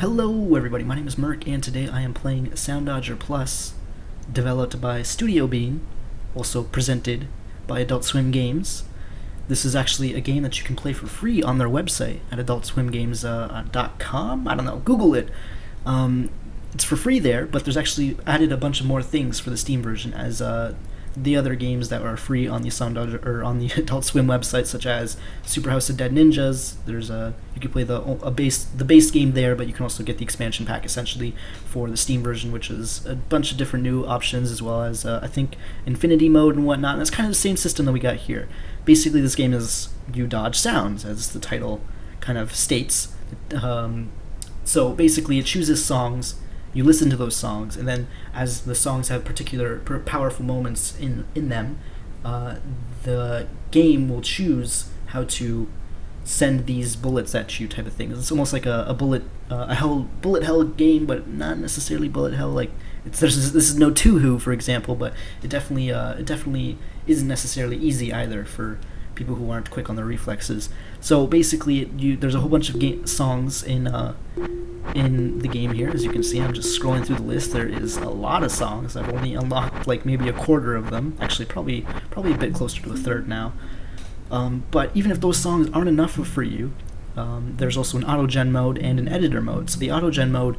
Hello everybody, my name is Merc, and today I am playing Soundodger Plus, developed by Studio Bean, also presented by Adult Swim Games. This is actually a game that you can play for free on their website at adultswimgames.com. I don't know, Google it. It's for free there, but there's actually added a bunch of more things for the Steam version as the other games that are free on the Soundodger or on the Adult Swim website, such as Super House of Dead Ninjas. There's you can play the base game there, but you can also get the expansion pack essentially for the Steam version, which is a bunch of different new options, as well as I think infinity mode and whatnot. And it's kind of the same system that we got here. Basically, this game is you dodge sounds, as the title kind of states. So basically, it chooses songs. You listen to those songs, and then as the songs have particular powerful moments in them, the game will choose how to send these bullets at you, type of thing. It's almost like a bullet hell game, but not necessarily bullet hell. Like this is no Two-Who, for example, but it definitely isn't necessarily easy either for people who aren't quick on their reflexes. So basically, there's a whole bunch of songs in the game here. As you can see, I'm just scrolling through the list. There is a lot of songs. I've only unlocked like maybe a quarter of them. Actually, probably a bit closer to a third now. But even if those songs aren't enough for you, there's also an auto-gen mode and an editor mode. So the auto-gen mode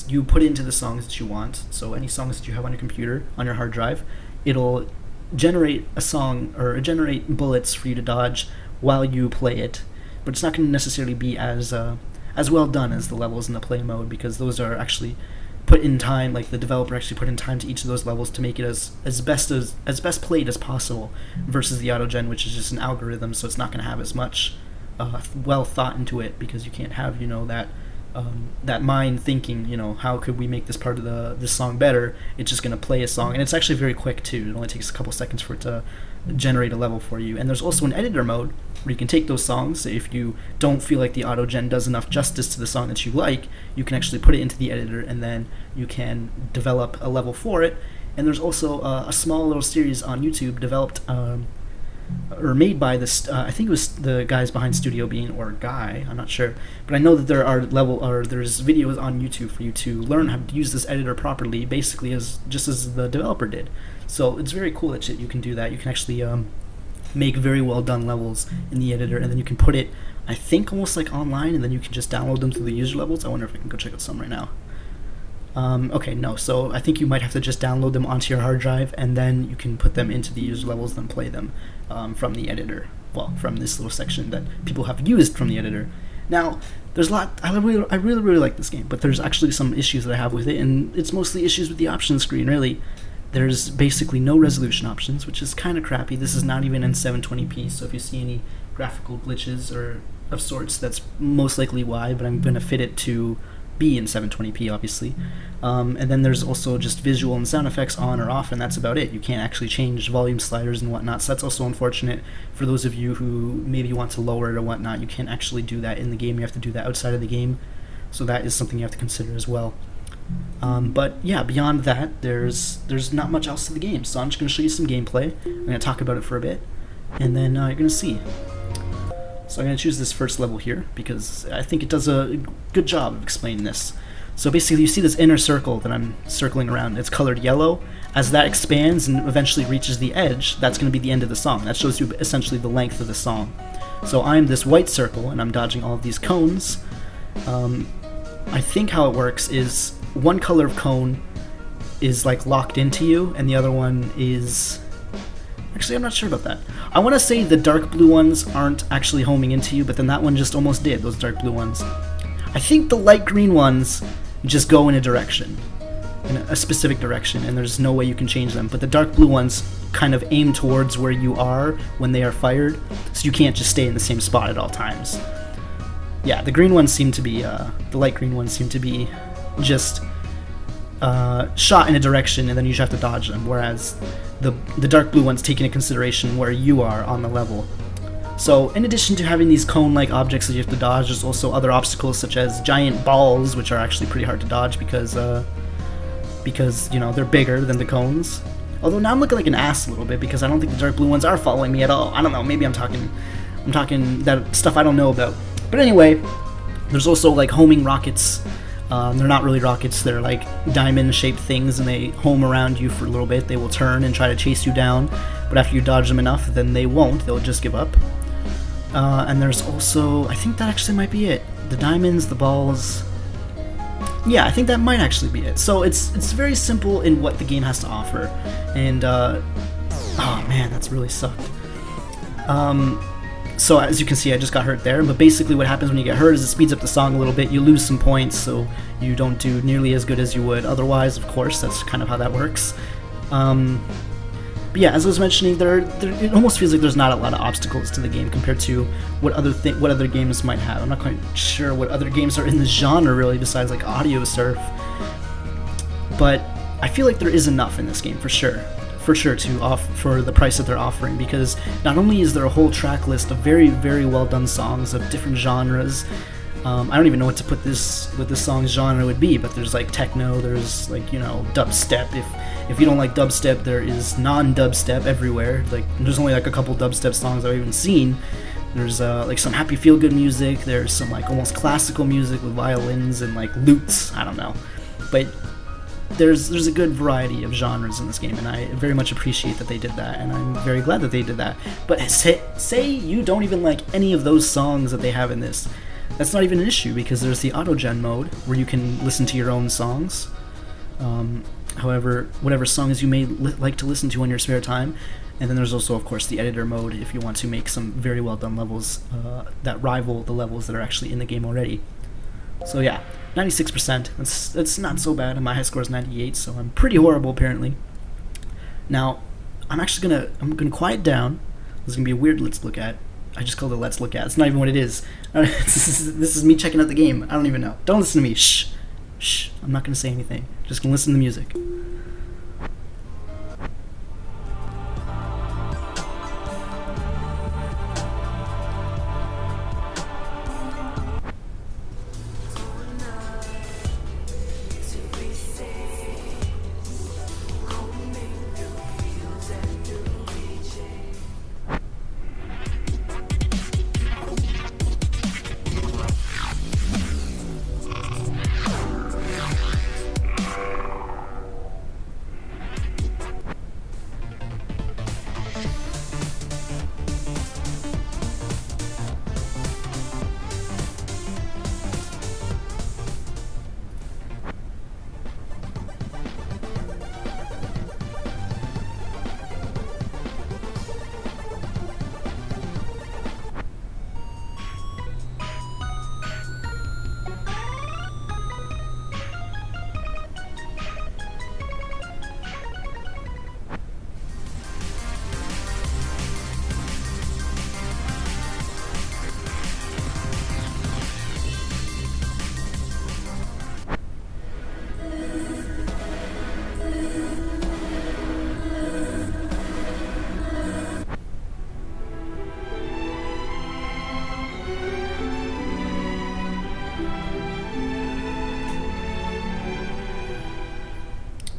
you put into the songs that you want. So any songs that you have on your computer, on your hard drive, it'll generate a song or generate bullets for you to dodge while you play it. But it's not going to necessarily be as well done as the levels in the play mode, because those are actually put in time. Like the developer actually put in time to each of those levels to make it as best played as possible, versus the auto-gen, which is just an algorithm, so it's not going to have as much well thought into it, because you can't have that mind thinking, how could we make this part of this song better. It's just going to play a song, and it's actually very quick too. It only takes a couple seconds for it to generate a level for you. And there's also an editor mode where you can take those songs. If you don't feel like the auto-gen does enough justice to the song that you like, you can actually put it into the editor, and then you can develop a level for it. And there's also a small little series on YouTube developed or made by this, I think it was the guys behind Studio Bean, or Guy, I'm not sure, but I know that there's videos on YouTube for you to learn how to use this editor properly, basically just as the developer did. So it's very cool that you can do that. You can actually make very well done levels in the editor, and then you can put it, I think, almost like online, and then you can just download them through the user levels. I wonder if I can go check out some right now. Okay, no, so I think you might have to just download them onto your hard drive, and then you can put them into the user levels, then play them from the editor. Well, from this little section that people have used from the editor. Now, there's a lot. I really like this game, but there's actually some issues that I have with it, and it's mostly issues with the options screen, really. There's basically no resolution options, which is kind of crappy. This is not even in 720p, so if you see any graphical glitches or of sorts, that's most likely why, but I'm going to fit it to be in 720p, obviously. And then there's also just visual and sound effects on or off, and that's about it. You can't actually change volume sliders and whatnot, so that's also unfortunate for those of you who maybe want to lower it or whatnot. You can't actually do that in the game. You have to do that outside of the game, so that is something you have to consider as well. But yeah, beyond that, there's not much else to the game, so I'm just going to show you some gameplay. I'm going to talk about it for a bit, and then you're going to see. So I'm going to choose this first level here, because I think it does a good job of explaining this. So basically, you see this inner circle that I'm circling around. It's colored yellow. As that expands and eventually reaches the edge, that's going to be the end of the song. That shows you essentially the length of the song. So I'm this white circle, and I'm dodging all of these cones. I think how it works is one color of cone is like locked into you, and the other one is... Actually, I'm not sure about that. I want to say the dark blue ones aren't actually homing into you, but then that one just almost did, those dark blue ones. I think the light green ones just go in a direction, in a specific direction, and there's no way you can change them. But the dark blue ones kind of aim towards where you are when they are fired, so you can't just stay in the same spot at all times. Yeah, the green ones seem to be, the light green ones seem to be just shot in a direction, and then you just have to dodge them, whereas the dark blue ones take into consideration where you are on the level. So in addition to having these cone-like objects that you have to dodge, there's also other obstacles such as giant balls, which are actually pretty hard to dodge because they're bigger than the cones. Although now I'm looking like an ass a little bit, because I don't think the dark blue ones are following me at all. I don't know, maybe I'm talking that stuff I don't know about. But anyway, there's also like homing rockets They're not really rockets, they're like diamond-shaped things, and they home around you for a little bit. They will turn and try to chase you down, but after you dodge them enough, then they won't. They'll just give up. And there's also, I think that actually might be it. The diamonds, the balls. Yeah, I think that might actually be it. So it's very simple in what the game has to offer. And, oh man, that's really sucked. So as you can see, I just got hurt there, but basically what happens when you get hurt is it speeds up the song a little bit. You lose some points, so you don't do nearly as good as you would otherwise, of course. That's kind of how that works. But yeah, as I was mentioning, it almost feels like there's not a lot of obstacles to the game compared to what other games might have. I'm not quite sure what other games are in the genre, really, besides like Audio Surf. But I feel like there is enough in this game, for sure. For the price that they're offering, because not only is there a whole track list of very, very well done songs of different genres. I don't even know what what this song's genre would be, but there's like techno, there's like, dubstep. If you don't like dubstep, there is non-dubstep everywhere. Like there's only like a couple dubstep songs I've even seen. There's like some happy feel-good music. There's some like almost classical music with violins and like lutes. I don't know, but there's a good variety of genres in this game, and I very much appreciate that they did that, and I'm very glad that they did that. But say you don't even like any of those songs that they have in this. That's not even an issue, because there's the auto-gen mode where you can listen to your own songs. However, whatever songs you may like to listen to in your spare time. And then there's also, of course, the editor mode if you want to make some very well done levels that rival the levels that are actually in the game already. So yeah, 96%. That's not so bad, and my high score is 98, so I'm pretty horrible apparently. Now, I'm gonna quiet down. This is gonna be a weird let's look at. I just called it let's look at. It's not even what it is. This is me checking out the game. I don't even know. Don't listen to me. Shh. I'm not gonna say anything. Just gonna listen to the music.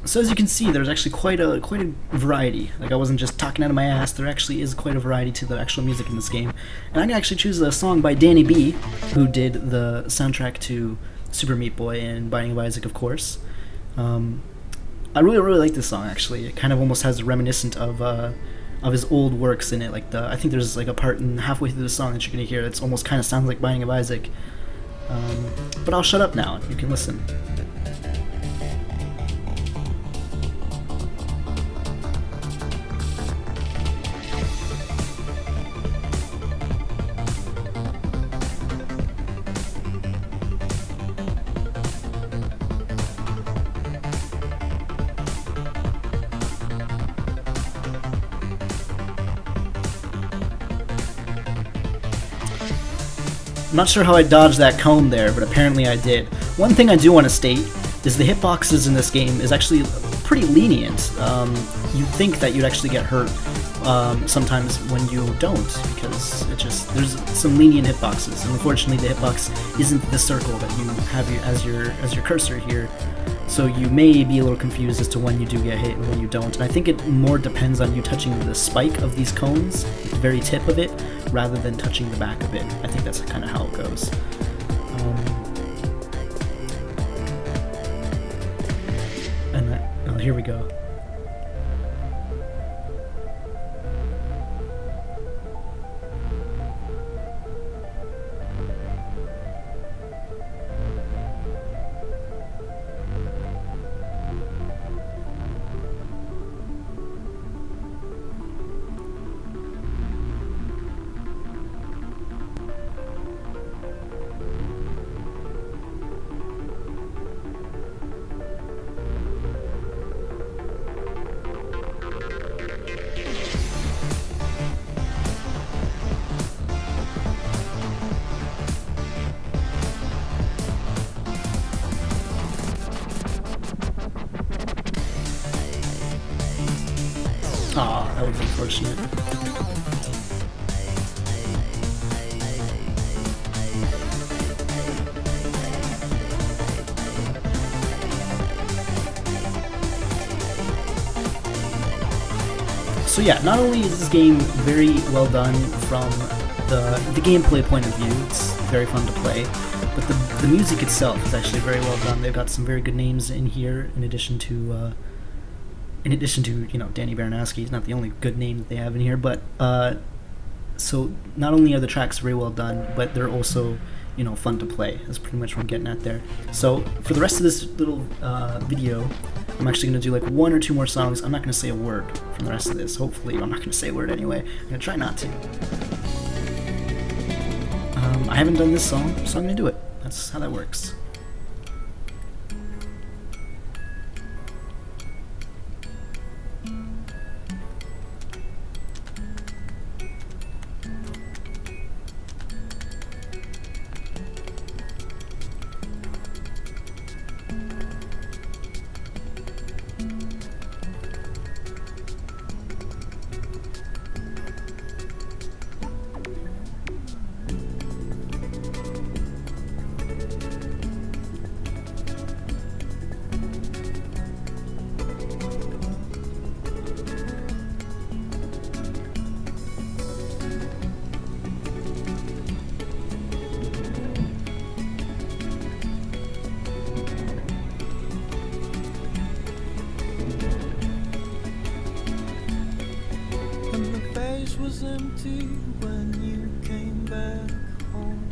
So as you can see, there's actually quite a variety. Like, I wasn't just talking out of my ass. There actually is quite a variety to the actual music in this game. And I can actually choose a song by Danny B, who did the soundtrack to Super Meat Boy and Binding of Isaac, of course. I really like this song, actually. It kind of almost has a reminiscent of his old works in it. Like I think there's like a part in halfway through the song that you're gonna hear that's almost kind of sounds like Binding of Isaac. But I'll shut up now. You can listen. I'm not sure how I dodged that cone there, but apparently I did. One thing I do want to state is the hitboxes in this game is actually pretty lenient. You'd think that you'd actually get hurt sometimes when you don't, because there's some lenient hitboxes, and unfortunately the hitbox isn't the circle that you have as your cursor here. So you may be a little confused as to when you do get hit and when you don't. And I think it more depends on you touching the spike of these cones, the very tip of it, rather than touching the back of it. I think that's kind of how it goes. here we go. Aw, that was unfortunate. So yeah, not only is this game very well done from the gameplay point of view, it's very fun to play, but the music itself is actually very well done. They've got some very good names in here, in addition to Danny Baranowski. He's not the only good name that they have in here, but so not only are the tracks very well done, but they're also fun to play. That's pretty much what I'm getting at there. So for the rest of this little video, I'm actually going to do like one or two more songs. I'm not going to say a word from the rest of this. Hopefully I'm not going to say a word anyway. I'm going to try not to. I haven't done this song, so I'm going to do it. That's how that works. Was empty when you came back home.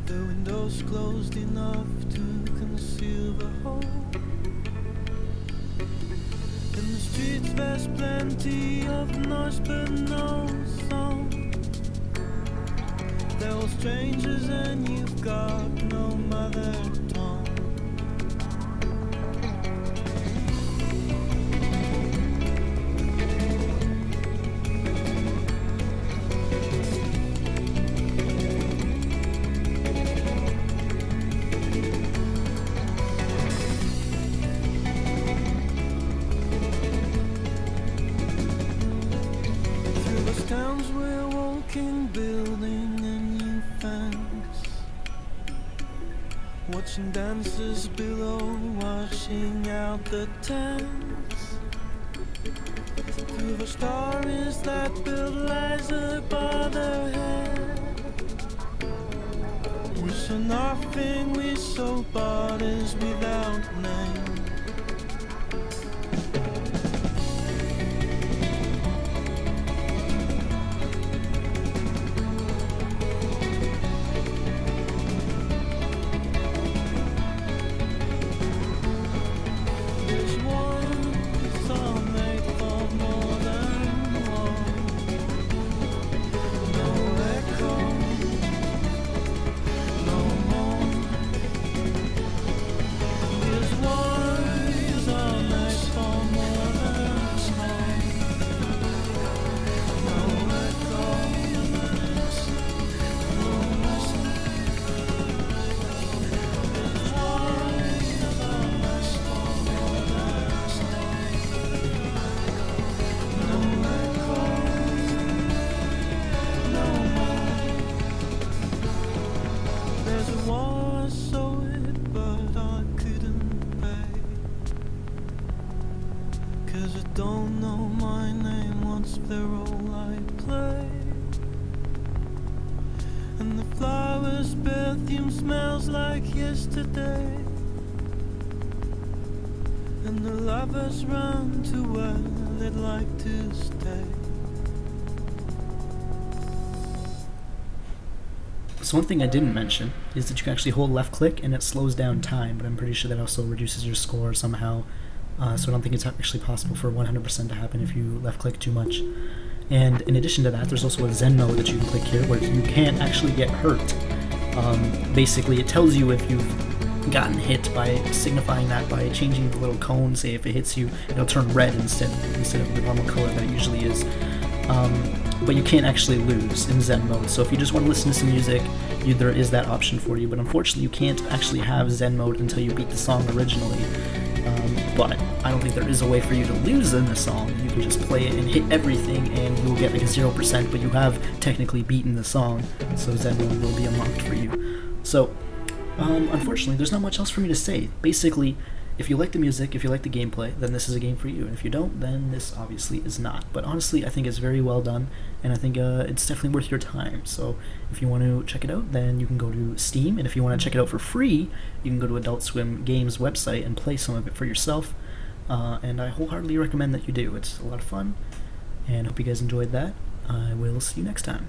The windows closed enough to conceal the hole. In the streets there's plenty of noise but no song. There are strangers and you've got no mother tongue. Towns we're walking, building a new fence, watching dancers below, washing out the tents. Through the stories that build lies above their head, we saw nothing, we saw bodies without name. Don't know my name, what's the role I play? And the flowers' perfume smells like yesterday. and the lovers run to where they'd like to stay. So one thing I didn't mention is that you can actually hold left click and it slows down time, but I'm pretty sure that also reduces your score somehow. So I don't think it's actually possible for 100% to happen if you left click too much. And in addition to that, there's also a Zen mode that you can click here where you can't actually get hurt. Basically, it tells you if you've gotten hit by signifying that by changing the little cone. Say if it hits you, it'll turn red instead of the normal color that it usually is. But you can't actually lose in Zen mode. So if you just want to listen to some music, there is that option for you. But unfortunately, you can't actually have Zen mode until you beat the song originally. But I don't think there is a way for you to lose in the song. You can just play it and hit everything and you'll get like a 0%, but you have technically beaten the song, so Zen mode will be unlocked for you. So, unfortunately, there's not much else for me to say. Basically, if you like the music, if you like the gameplay, then this is a game for you. And if you don't, then this obviously is not. But honestly, I think it's very well done, and I think it's definitely worth your time. So if you want to check it out, then you can go to Steam. And if you want to check it out for free, you can go to Adult Swim Games website and play some of it for yourself. And I wholeheartedly recommend that you do. It's a lot of fun, and hope you guys enjoyed that. I will see you next time.